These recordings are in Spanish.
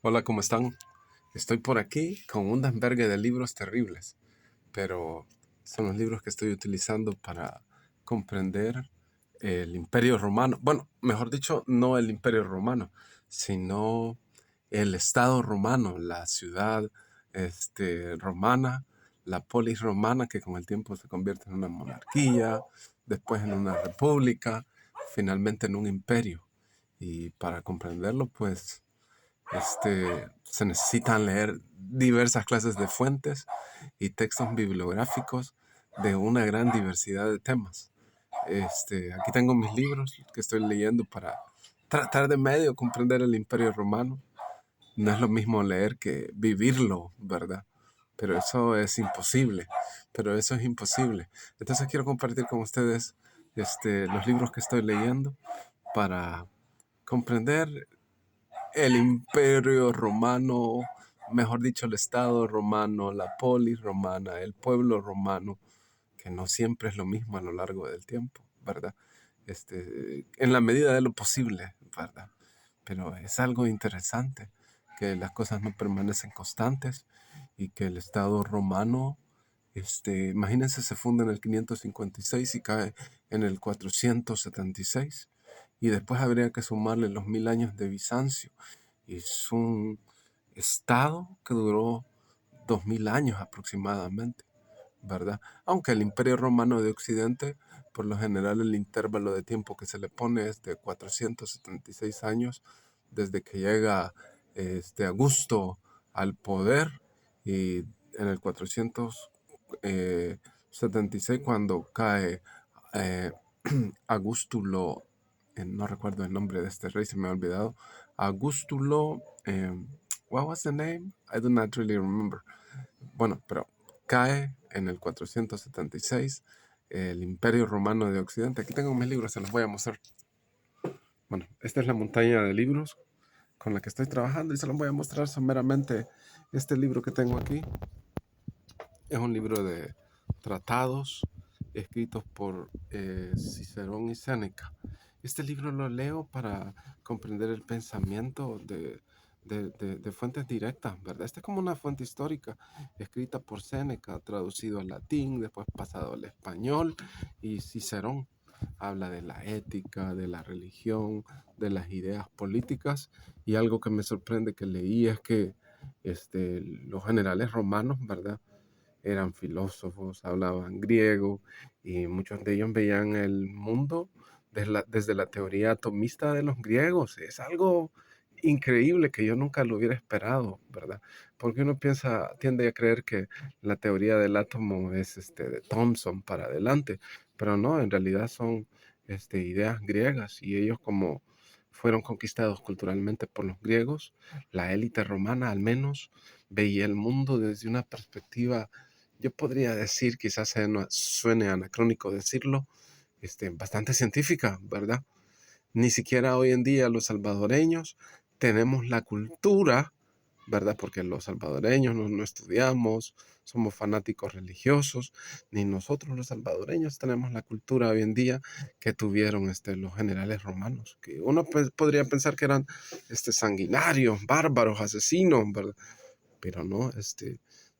Hola, ¿cómo están? Estoy por aquí con un desvergue de libros terribles, pero son los libros que estoy utilizando para comprender el Imperio Romano. Bueno, mejor dicho, no el Imperio Romano, sino el Estado romano, la ciudad romana, la polis romana que con el tiempo se convierte en una monarquía, después en una república, finalmente en un imperio. Y para comprenderlo, pues se necesitan leer diversas clases de fuentes y textos bibliográficos de una gran diversidad de temas. Aquí tengo mis libros que estoy leyendo para tratar de medio comprender el Imperio Romano. No es lo mismo leer que vivirlo, ¿verdad? Pero eso es imposible. Pero eso es imposible. Entonces quiero compartir con ustedes los libros que estoy leyendo para comprender el imperio romano, mejor dicho, el estado romano, la polis romana, el pueblo romano, que no siempre es lo mismo a lo largo del tiempo, ¿verdad? En la medida de lo posible, ¿verdad? Pero es algo interesante que las cosas no permanecen constantes y que el estado romano, imagínense, se funda en el 556 y cae en el 476 y después habría que sumarle los 1000 años de Bizancio. Y es un estado que duró 2000 años aproximadamente, ¿verdad? Aunque el Imperio Romano de Occidente, por lo general el intervalo de tiempo que se le pone es de 476 años desde que llega Augusto al poder, y en el 476 cuando cae eh, Augustulo, no recuerdo el nombre de este rey, se me ha olvidado. Augustulo, what was the name? I do not really remember. Bueno, pero cae en el 476 el Imperio Romano de Occidente. Aquí tengo mis libros, se los voy a mostrar. Bueno, esta es la montaña de libros con la que estoy trabajando y se los voy a mostrar someramente. Este libro que tengo aquí es un libro de tratados escritos por Cicerón y Séneca. Este libro lo leo para comprender el pensamiento de fuentes directas, ¿verdad? Esta es como una fuente histórica escrita por Séneca, traducido al latín, después pasado al español, y Cicerón habla de la ética, de la religión, de las ideas políticas, y algo que me sorprende que leí es que los generales romanos, ¿verdad?, eran filósofos, hablaban griego y muchos de ellos veían el mundo desde la teoría atomista de los griegos. Es algo increíble que yo nunca lo hubiera esperado, ¿verdad? Porque uno tiende a creer que la teoría del átomo es de Thomson para adelante, pero no, en realidad son ideas griegas, y ellos, como fueron conquistados culturalmente por los griegos, la élite romana al menos veía el mundo desde una perspectiva, yo podría decir, quizás suene anacrónico decirlo, bastante científica, ¿verdad? Ni siquiera hoy en día los salvadoreños tenemos la cultura, ¿verdad? Porque los salvadoreños no estudiamos, somos fanáticos religiosos, ni nosotros los salvadoreños tenemos la cultura hoy en día que tuvieron los generales romanos, que uno podría pensar que eran sanguinarios, bárbaros, asesinos, ¿verdad? Pero no,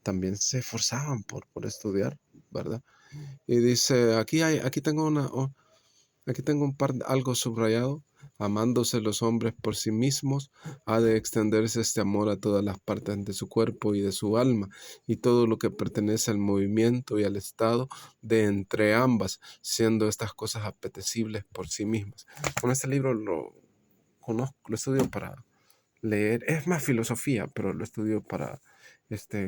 también se esforzaban por estudiar, ¿verdad? Y dice, aquí tengo algo subrayado. Amándose los hombres por sí mismos, ha de extenderse este amor a todas las partes de su cuerpo y de su alma, y todo lo que pertenece al movimiento y al estado de entre ambas, siendo estas cosas apetecibles por sí mismas. Con este libro lo conozco, lo estudio para leer, es más filosofía, pero lo estudio para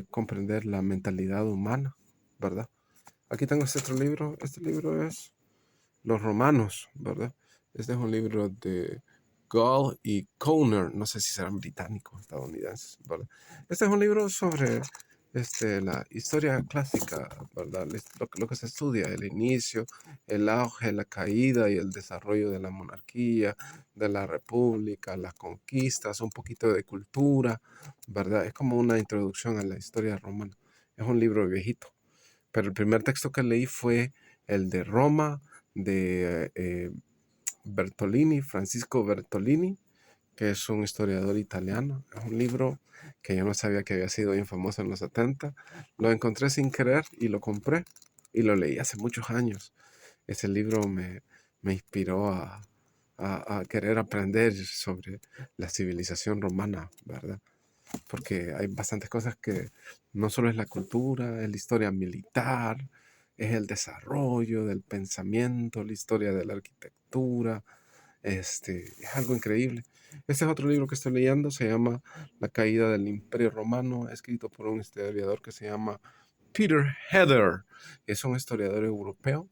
comprender la mentalidad humana, ¿verdad? Aquí tengo este libro es Los Romanos, ¿verdad? Este es un libro de Gall y Conner, no sé si serán británicos o estadounidenses, ¿verdad? Este es un libro sobre la historia clásica, ¿verdad? Lo que se estudia, el inicio, el auge, la caída y el desarrollo de la monarquía, de la república, las conquistas, un poquito de cultura, ¿verdad? Es como una introducción a la historia romana. Es un libro viejito, pero el primer texto que leí fue el de Roma, de Bertolini, Francisco Bertolini, que es un historiador italiano. Es un libro que yo no sabía que había sido bien famoso en los 70. Lo encontré sin querer y lo compré y lo leí hace muchos años. Ese libro me inspiró a querer aprender sobre la civilización romana, ¿verdad? Porque hay bastantes cosas que no solo es la cultura, es la historia militar, es el desarrollo del pensamiento, la historia de la arquitectura. Es algo increíble. Este es otro libro que estoy leyendo, se llama La caída del Imperio Romano, escrito por un historiador que se llama Peter Heather. Es un historiador europeo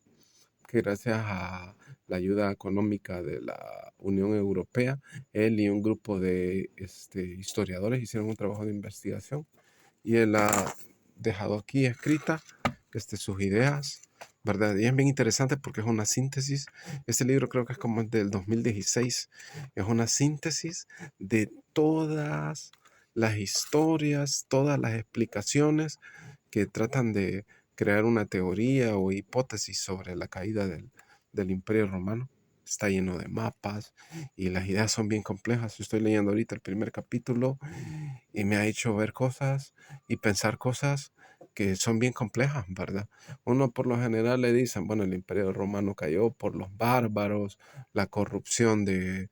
que gracias a la ayuda económica de la Unión Europea, él y un grupo de historiadores hicieron un trabajo de investigación y él ha dejado aquí escrita sus ideas, ¿verdad? Y es bien interesante porque es una síntesis. Este libro creo que es como del 2016. Es una síntesis de todas las historias, todas las explicaciones que tratan de crear una teoría o hipótesis sobre la caída del Imperio Romano. Está lleno de mapas y las ideas son bien complejas. Yo estoy leyendo ahorita el primer capítulo y me ha hecho ver cosas y pensar cosas que son bien complejas, ¿verdad? Uno por lo general le dicen, bueno, el Imperio Romano cayó por los bárbaros, la corrupción de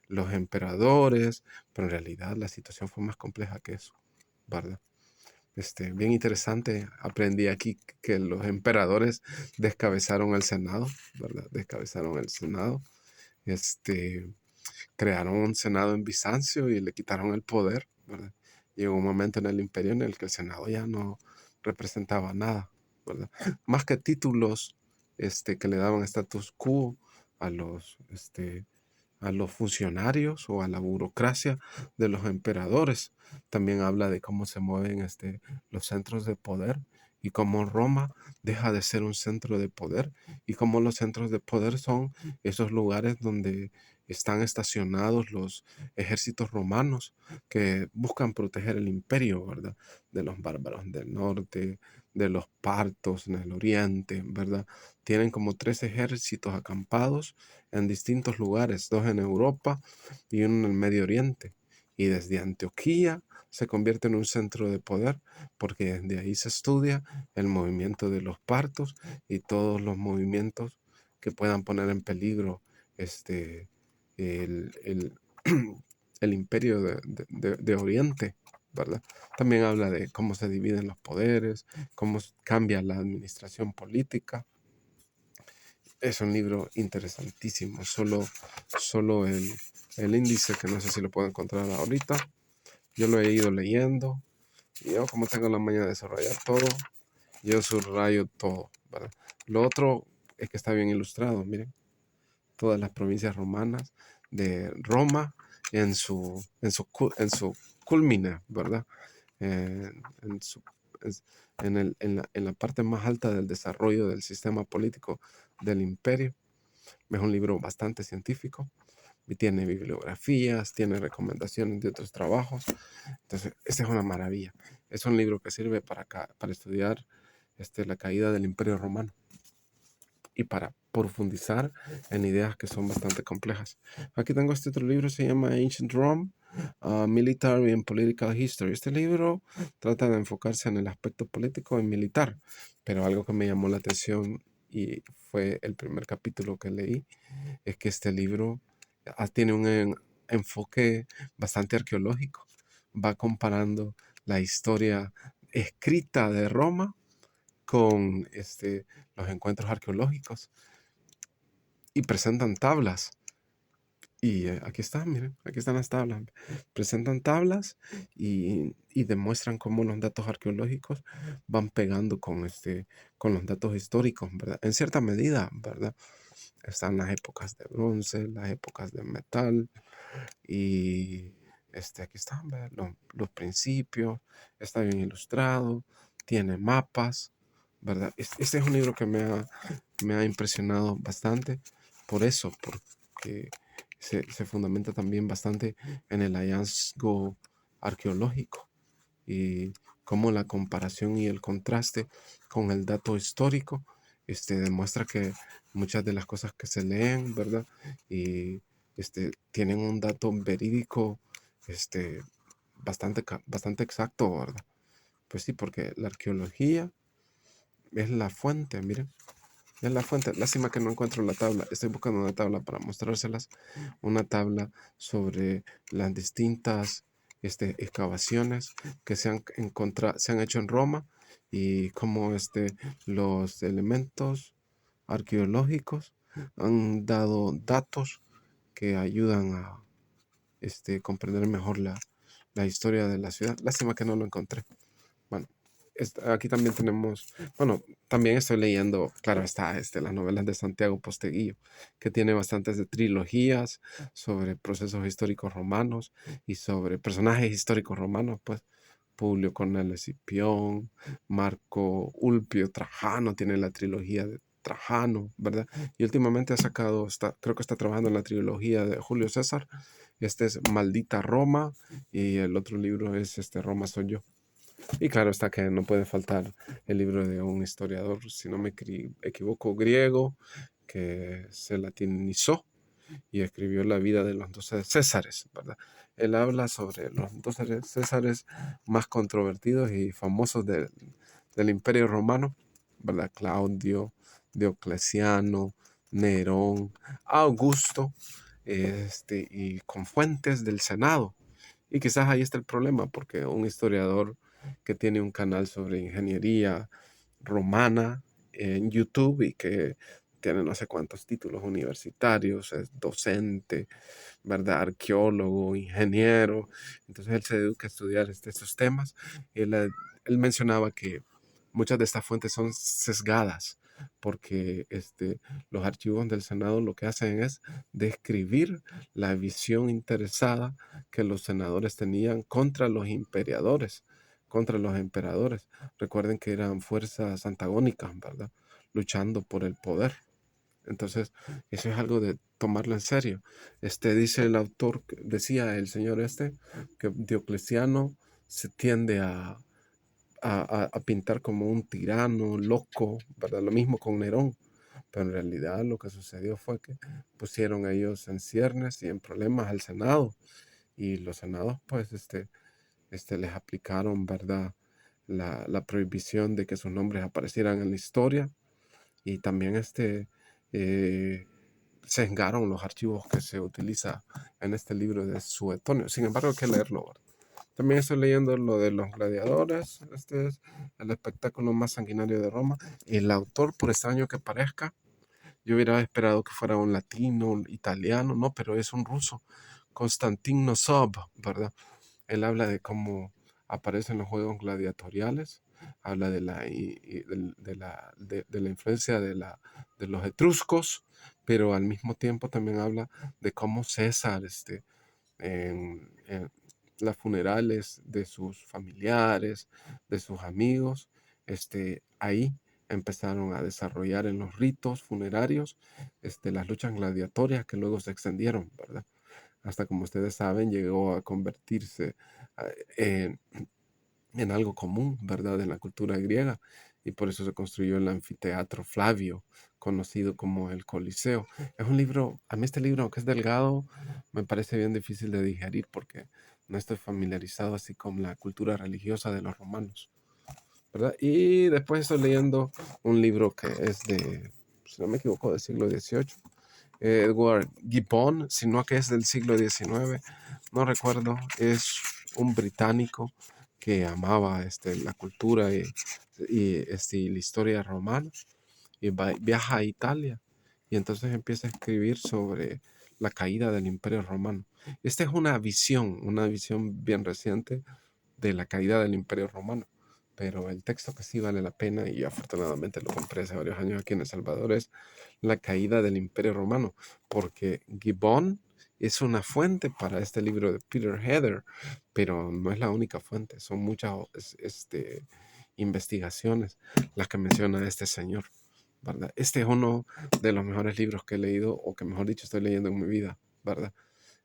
los emperadores, pero en realidad la situación fue más compleja que eso, ¿verdad? Bien interesante, aprendí aquí que los emperadores descabezaron el Senado, ¿verdad? Descabezaron el Senado, crearon un Senado en Bizancio y le quitaron el poder, ¿verdad? Llegó un momento en el imperio en el que el Senado ya no representaba nada, ¿verdad? Más que títulos que le daban status quo a los funcionarios o a la burocracia de los emperadores. También habla de cómo se mueven los centros de poder y cómo Roma deja de ser un centro de poder y cómo los centros de poder son esos lugares donde están estacionados los ejércitos romanos que buscan proteger el imperio, ¿verdad? De los bárbaros del norte, de los partos en el oriente, ¿verdad? Tienen como 3 ejércitos acampados en distintos lugares, 2 en Europa y uno en el Medio Oriente. Y desde Antioquía se convierte en un centro de poder porque desde ahí se estudia el movimiento de los partos y todos los movimientos que puedan poner en peligro el, el, el imperio de Oriente, ¿verdad? También habla de cómo se dividen los poderes, cómo cambia la administración política. Es un libro interesantísimo. Solo el índice, que no sé si lo puedo encontrar ahorita. Yo lo he ido leyendo. Y yo, como tengo la maña de desarrollar todo, yo subrayo todo, ¿verdad? Lo otro es que está bien ilustrado, miren. Todas las provincias romanas de Roma en su culmina, ¿verdad? En, su, en la parte más alta del desarrollo del sistema político del imperio. Es un libro bastante científico y tiene bibliografías, tiene recomendaciones de otros trabajos. Entonces, esta es una maravilla. Es un libro que sirve para estudiar la caída del Imperio Romano y para profundizar en ideas que son bastante complejas. Aquí tengo este otro libro, se llama Ancient Rome, Military and Political History. Este libro trata de enfocarse en el aspecto político y militar, pero algo que me llamó la atención y fue el primer capítulo que leí, es que este libro tiene un enfoque bastante arqueológico. Va comparando la historia escrita de Roma con los encuentros arqueológicos y presentan tablas. Y aquí están, miren, aquí están las tablas. Presentan tablas y demuestran cómo los datos arqueológicos van pegando con los datos históricos, ¿verdad? En cierta medida, ¿verdad? Están las épocas de bronce, las épocas de metal y aquí están, ¿verdad? Los principios, está bien ilustrado, tiene mapas, ¿verdad? Este es un libro que me ha impresionado bastante por eso, porque se fundamenta también bastante en el hallazgo arqueológico y cómo la comparación y el contraste con el dato histórico demuestra que muchas de las cosas que se leen, ¿verdad? Y tienen un dato verídico, este, bastante exacto, ¿verdad? Pues sí, porque la arqueología es la fuente, miren, es la fuente. Lástima que no encuentro la tabla. Estoy buscando una tabla para mostrárselas. Una tabla sobre las distintas excavaciones que se han hecho en Roma y cómo los elementos arqueológicos han dado datos que ayudan a comprender mejor la historia de la ciudad. Lástima que no lo encontré. Bueno, aquí también tenemos, bueno, también estoy leyendo, claro está, las novelas de Santiago Posteguillo, que tiene bastantes de trilogías sobre procesos históricos romanos y sobre personajes históricos romanos, pues Publio Cornelio Escipión, Marco Ulpio Trajano, tiene la trilogía de Trajano, ¿verdad? Y últimamente ha sacado, creo que está trabajando en la trilogía de Julio César. Este es Maldita Roma y el otro libro es Roma soy yo. Y claro está que no puede faltar el libro de un historiador, si no me equivoco, griego, que se latinizó y escribió la vida de los 12 Césares, ¿verdad? Él habla sobre los 12 Césares más controvertidos y famosos del Imperio Romano, ¿verdad? Claudio, Diocleciano, Nerón, Augusto, y con fuentes del Senado. Y quizás ahí está el problema, porque un historiador que tiene un canal sobre ingeniería romana en YouTube y que tiene no sé cuántos títulos universitarios, es docente, ¿verdad? Arqueólogo, ingeniero. Entonces él se dedica a estudiar estos temas. Él mencionaba que muchas de estas fuentes son sesgadas porque los archivos del Senado lo que hacen es describir la visión interesada que los senadores tenían contra los imperiadores, contra los emperadores. Recuerden que eran fuerzas antagónicas, ¿verdad? Luchando por el poder. Entonces, eso es algo de tomarlo en serio. Dice el autor, decía el señor que Diocleciano se tiende a pintar como un tirano, loco, ¿verdad? Lo mismo con Nerón. Pero en realidad lo que sucedió fue que pusieron ellos en ciernes y en problemas al Senado. Y los senados, pues, les aplicaron, ¿verdad? La prohibición de que sus nombres aparecieran en la historia. Y también eh, sesgaron los archivos que se utiliza en este libro de Suetonio. Sin embargo, hay que leerlo, ¿verdad? También estoy leyendo lo de los gladiadores. Este es el espectáculo más sanguinario de Roma. El autor, por extraño que parezca, yo hubiera esperado que fuera un latino, un italiano, no, pero es un ruso. Konstantin Nosov, ¿verdad? Él habla de cómo aparecen los juegos gladiatoriales, habla de la influencia de los etruscos, pero al mismo tiempo también habla de cómo César, en las funerales de sus familiares, de sus amigos, ahí empezaron a desarrollar en los ritos funerarios, las luchas gladiatorias que luego se extendieron, ¿verdad? Hasta, como ustedes saben, llegó a convertirse en, en algo común, ¿verdad?, en la cultura griega, y por eso se construyó el anfiteatro Flavio, conocido como el Coliseo. Es un libro, a mí este libro, aunque es delgado, me parece bien difícil de digerir porque no estoy familiarizado así con la cultura religiosa de los romanos, ¿verdad? Y después estoy leyendo un libro que es si no me equivoco, del siglo XVIII, Edward Gibbon, sino que es del siglo XIX, no recuerdo, es un británico que amaba la cultura y la historia romana y viaja a Italia y entonces empieza a escribir sobre la caída del Imperio Romano. Esta es una visión bien reciente de la caída del Imperio Romano. Pero el texto que sí vale la pena, y yo afortunadamente lo compré hace varios años aquí en El Salvador, es La caída del Imperio Romano, porque Gibbon es una fuente para este libro de Peter Heather, pero no es la única fuente, son muchas investigaciones las que menciona este señor, ¿verdad? Este es uno de los mejores libros que he leído, o que mejor dicho estoy leyendo en mi vida, ¿verdad?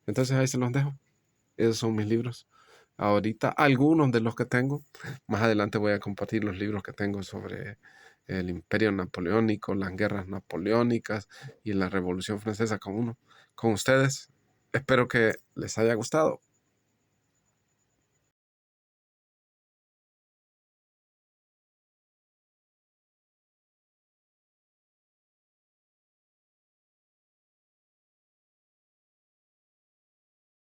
Entonces ahí se los dejo. Esos son mis libros. Ahorita, algunos de los que tengo. Más adelante voy a compartir los libros que tengo sobre el Imperio Napoleónico, las guerras napoleónicas y la Revolución Francesa con ustedes. Espero que les haya gustado.